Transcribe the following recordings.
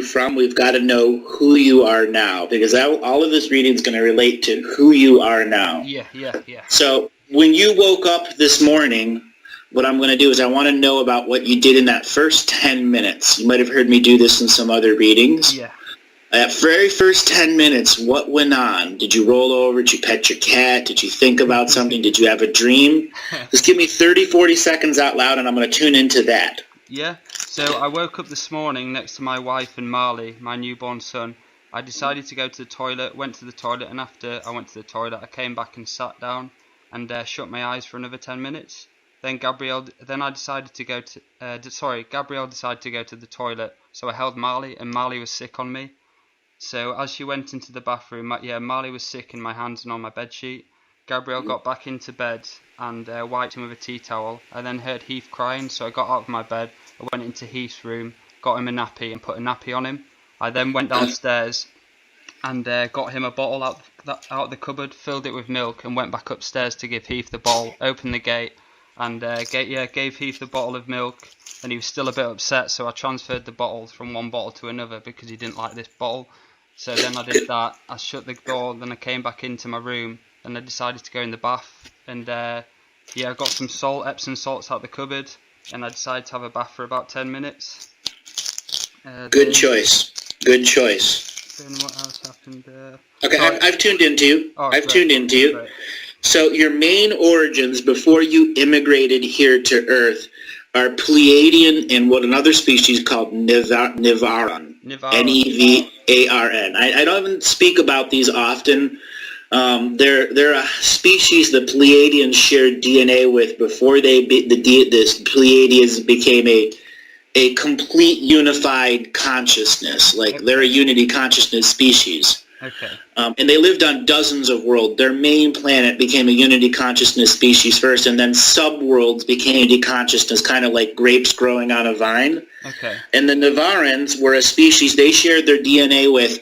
from, we've got to know who you are now, because all of this reading is going to relate to who you are now. Yeah. So when you woke up this morning, what I'm going to do is I want to know about what you did in that first 10 minutes. You might have heard me do this in some other readings. Yeah. That very first 10 minutes, what went on? Did you roll over? Did you pet your cat? Did you think about something? Did you have a dream? Just give me 30, 40 seconds out loud, and I'm going to tune into that. Yeah. So I woke up this morning next to my wife and Marley, my newborn son. I decided to go to the toilet, went to the toilet, and after I went to the toilet, I came back and sat down and shut my eyes for another 10 minutes. Then Gabrielle decided to go to the toilet, so I held Marley, and Marley was sick on me. So as she went into the bathroom, Marley was sick in my hands and on my bedsheet. Gabrielle got back into bed and wiped him with a tea towel. I then heard Heath crying, so I got out of my bed. I went into Heath's room, got him a nappy and put a nappy on him. I then went downstairs and got him a bottle out the cupboard, filled it with milk, and went back upstairs to give Heath the bottle, opened the gate, and gave Heath the bottle of milk. And he was still a bit upset, so I transferred the bottle from one bottle to another because he didn't like this bottle. So then I did that. I shut the door, then I came back into my room, and I decided to go in the bath. And I got some Epsom salts out the cupboard, and I decided to have a bath for about 10 minutes. Good choice. Then what else happened? Okay, I've tuned into you. Tuned into you. Great. So your main origins before you immigrated here to Earth are Pleiadian and what another species called Nevaran. Nevaran. I don't even speak about these often. They're a species the Pleiadians shared DNA with before the Pleiadians became a complete unified consciousness. Like they're a unity consciousness species. Okay. And they lived on dozens of worlds. Their main planet became a unity consciousness species first, and then subworlds became unity consciousness, kind of like grapes growing on a vine. Okay. And the Nevarans were a species they shared their DNA with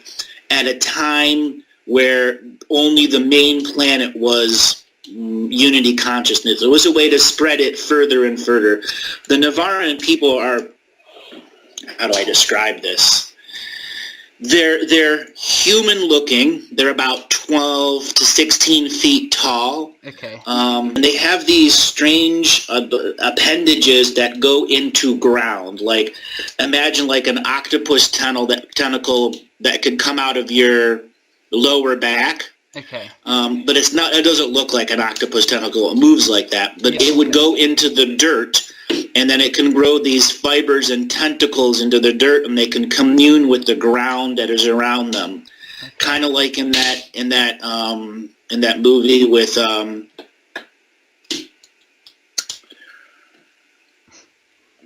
at a time where only the main planet was unity consciousness. It was a way to spread it further and further. The Nevaran people are, how do I describe this? They're human-looking. They're about 12 to 16 feet tall. Okay. And they have these strange appendages that go into ground. Like, imagine like an octopus tentacle that could come out of your lower back. Okay. But it's not. It doesn't look like an octopus tentacle. It moves like that. But it would go into the dirt. And then it can grow these fibers and tentacles into the dirt, and they can commune with the ground that is around them. Okay. Kind of like in that movie with I'm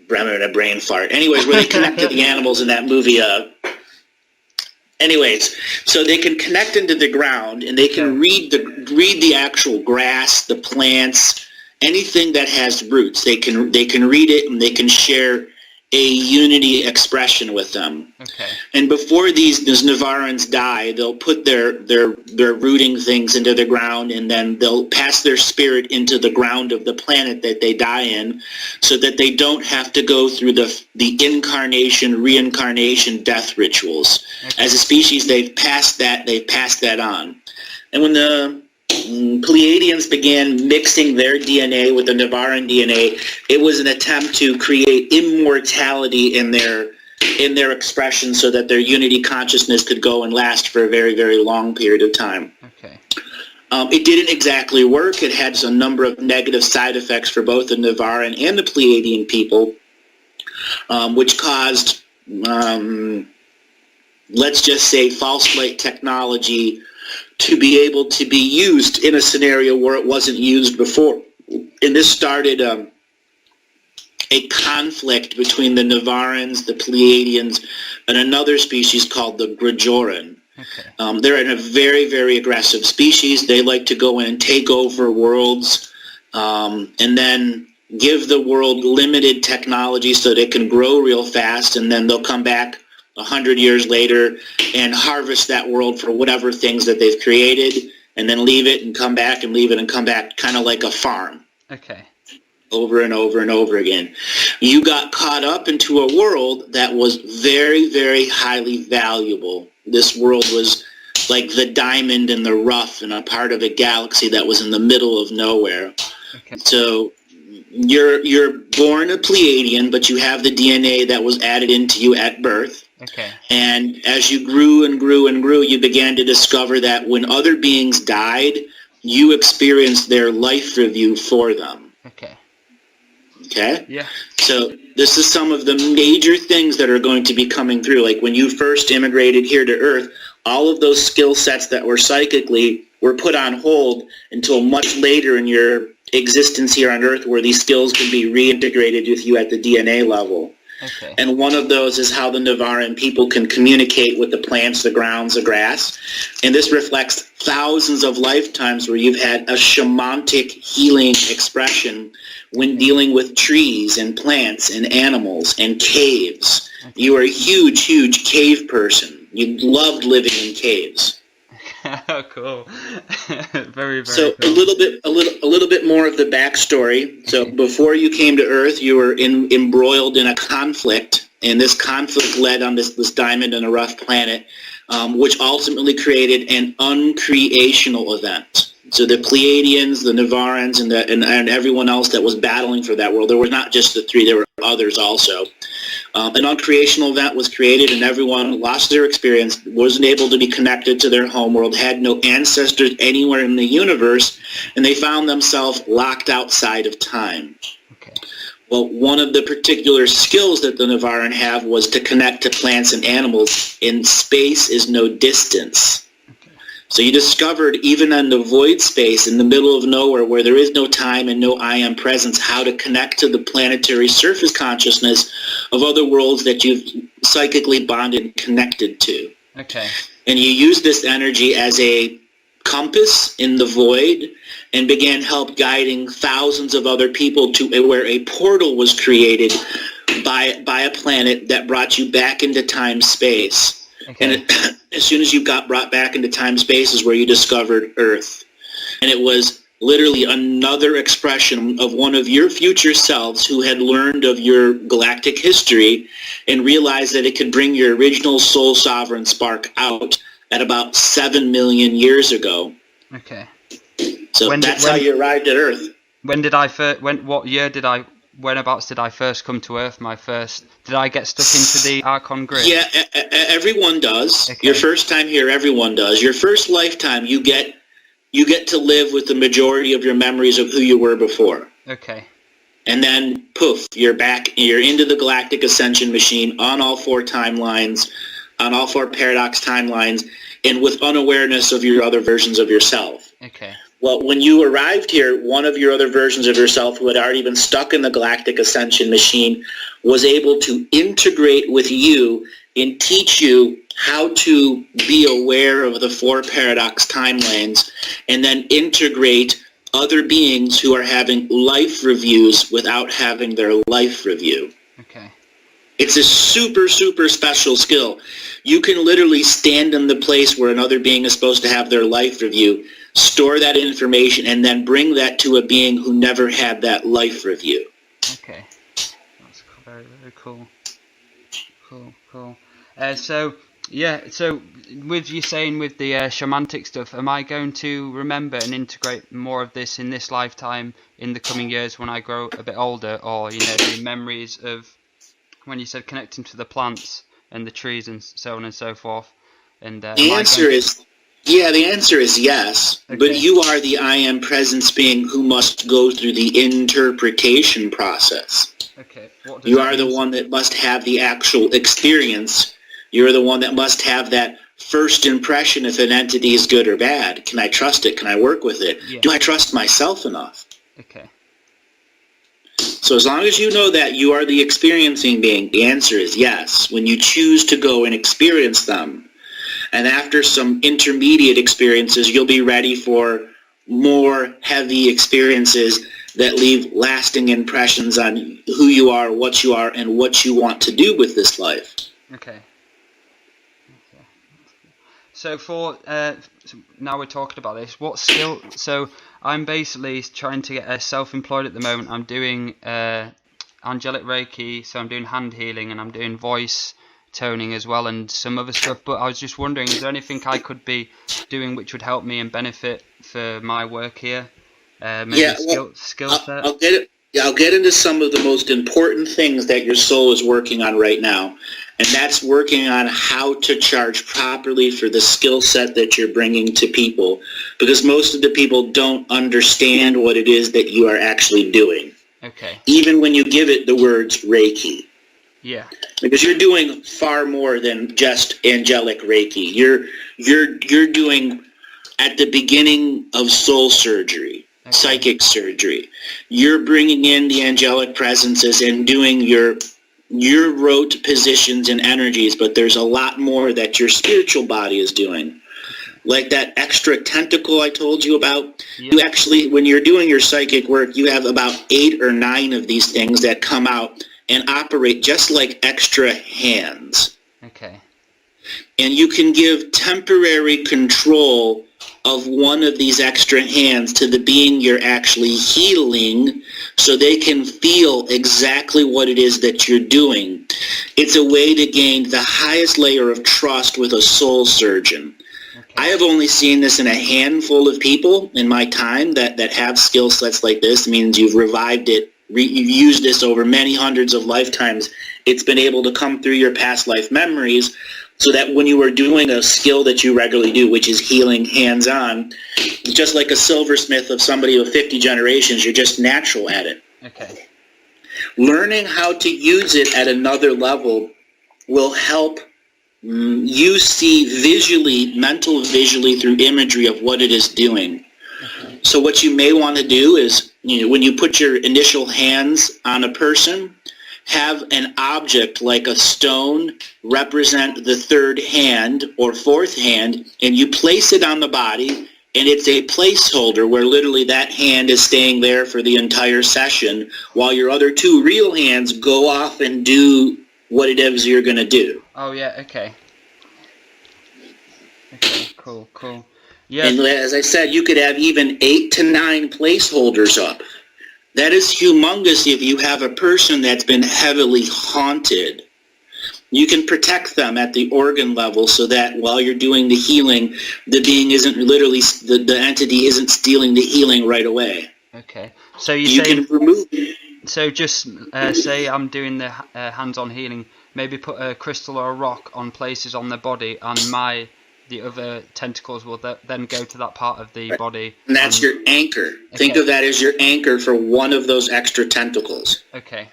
having a brain fart. Anyways, where they connect to the animals in that movie. Anyways, so they can connect into the ground, and they can read the actual grass, the plants. Anything that has roots, they can read it, and they can share a unity expression with them. Okay. And before these Nevarans die, they'll put their rooting things into the ground, and then they'll pass their spirit into the ground of the planet that they die in, so that they don't have to go through the incarnation, reincarnation, death rituals. Okay. As a species, they've passed that on. And when the Pleiadians began mixing their DNA with the Nevaran DNA, it was an attempt to create immortality in their expression so that their unity consciousness could go and last for a very, very long period of time. Okay. It didn't exactly work. It had a number of negative side effects for both the Nevaran and the Pleiadian people, which caused, let's just say, false light technology to be able to be used in a scenario where it wasn't used before. And this started a conflict between the Nevarans, the Pleiadians, and another species called the Grajoran. Okay. They're a very, very aggressive species. They like to go in and take over worlds and then give the world limited technology so they can grow real fast, and then they'll come back 100 years later and harvest that world for whatever things that they've created, and then leave it and come back and leave it and come back, kind of like a farm. Okay. over and over and over again. You got caught up into a world that was very, very highly valuable. This world was like the diamond in the rough in a part of a galaxy that was in the middle of nowhere. Okay. So you're born a Pleiadian, but you have the DNA that was added into you at birth. Okay. And as you grew and grew and grew, you began to discover that when other beings died, you experienced their life review for them. Okay. Okay? Yeah. So this is some of the major things that are going to be coming through. Like when you first immigrated here to Earth, all of those skill sets that were psychically were put on hold until much later in your existence here on Earth, where these skills can be reintegrated with you at the DNA level. Okay. And one of those is how the Nevaran people can communicate with the plants, the grounds, the grass. And this reflects thousands of lifetimes where you've had a shamanic healing expression when dealing with trees and plants and animals and caves. Okay. You are a huge, huge cave person. You loved living in caves. Cool. Very, very So cool. a little bit more of the backstory. So before you came to Earth, you were embroiled in a conflict, and this conflict led on this diamond on a rough planet, which ultimately created an uncreational event. So the Pleiadians, the Nevarans, and everyone else that was battling for that world, there were not just the three, there were others also. An uncreational event was created, and everyone lost their experience, wasn't able to be connected to their homeworld, had no ancestors anywhere in the universe, and they found themselves locked outside of time. Okay. Well, one of the particular skills that the Nevaran have was to connect to plants and animals, and space is no distance. So you discovered, even in the void space, in the middle of nowhere, where there is no time and no I am presence, how to connect to the planetary surface consciousness of other worlds that you've psychically bonded and connected to. Okay. And you use this energy as a compass in the void and began help guiding thousands of other people to where a portal was created by a planet that brought you back into time-space. Okay. And as soon as you got brought back into time-space is where you discovered Earth. And it was literally another expression of one of your future selves who had learned of your galactic history and realized that it could bring your original soul sovereign spark out at about 7 million years ago. Okay. So how you arrived at Earth. Whenabouts did I first come to Earth? Did I get stuck into the Archon grid? Yeah, everyone does. Okay. Your first time here, everyone does. Your first lifetime, you get to live with the majority of your memories of who you were before. Okay. And then, poof, you're back. You're into the Galactic Ascension machine on all four timelines, on all four paradox timelines, and with unawareness of your other versions of yourself. Okay. Well, when you arrived here, one of your other versions of yourself who had already been stuck in the Galactic Ascension machine was able to integrate with you and teach you how to be aware of the four paradox timelines and then integrate other beings who are having life reviews without having their life review. Okay. It's a super, super special skill. You can literally stand in the place where another being is supposed to have their life review, store that information, and then bring that to a being who never had that life review. Okay. That's very, very cool. Cool. So with you saying with the shamanic stuff, am I going to remember and integrate more of this in this lifetime in the coming years when I grow a bit older, or the memories of when you said connecting to the plants and the trees and so on and so forth? And the answer is yes. Okay. But you are the I am presence being who must go through the interpretation process. Okay. You are the one that must have the actual experience. You're the one that must have that first impression if an entity is good or bad. Can I trust it? Can I work with it? Yeah. Do I trust myself enough? Okay. So as long as you know that you are the experiencing being, the answer is yes. When you choose to go and experience them, and after some intermediate experiences, you'll be ready for more heavy experiences that leave lasting impressions on who you are, and what you want to do with this life. Okay. So for now we're talking about this. What skill? So I'm basically trying to get self-employed at the moment. I'm doing angelic Reiki, so I'm doing hand healing and I'm doing voice toning as well and some other stuff. But I was just wondering, is there anything I could be doing which would help me and benefit for my work here? Maybe skill set. I'll get into some of the most important things that your soul is working on right now. And that's working on how to charge properly for the skill set that you're bringing to people. Because most of the people don't understand what it is that you are actually doing. Okay. Even when you give it the words Reiki. Yeah. Because you're doing far more than just angelic Reiki. You're doing at the beginning of soul surgery. Okay. Psychic surgery. You're bringing in the angelic presences and doing your rote positions and energies, but there's a lot more that your spiritual body is doing. Like that extra tentacle I told you about. Yeah. You actually, when you're doing your psychic work, you have about 8 or 9 of these things that come out and operate just like extra hands. Okay. And you can give temporary control of one of these extra hands to the being you're actually healing so they can feel exactly what it is that you're doing. It's a way to gain the highest layer of trust with a soul surgeon. Okay. I have only seen this in a handful of people in my time that have skill sets like this. It means you've revived it. You've used this over many hundreds of lifetimes. It's been able to come through your past life memories so that when you are doing a skill that you regularly do, which is healing hands-on, just like a silversmith of somebody of 50 generations, you're just natural at it. Okay. Learning how to use it at another level will help you see visually through imagery of what it is doing. Okay. So what you may want to do is, when you put your initial hands on a person, have an object like a stone represent the third hand or fourth hand, and you place it on the body, and it's a placeholder where literally that hand is staying there for the entire session while your other 2 real hands go off and do what it is you're going to do. Oh, yeah, okay. Okay, cool. Yeah. And as I said, you could have even 8 to 9 placeholders up. That is humongous if you have a person that's been heavily haunted. You can protect them at the organ level so that while you're doing the healing, the being isn't literally, the entity isn't stealing the healing right away. Okay. So you can remove it. So just say I'm doing the hands-on healing, maybe put a crystal or a rock on places on the body, and the other tentacles will then go to that part of the body. And that's your anchor. Okay. Think of that as your anchor for one of those extra tentacles. Okay.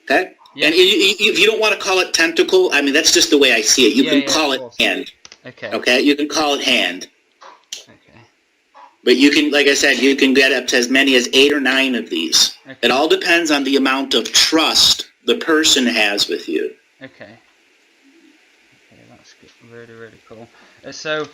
Okay? Yeah. And if you don't want to call it tentacle, I mean, that's just the way I see it. You can call it hand. Okay. Okay? You can call it hand. Okay. But you can, like I said, you can get up to as many as 8 or 9 of these. Okay. It all depends on the amount of trust the person has with you. Okay. Okay, that's good. Really, really cool. So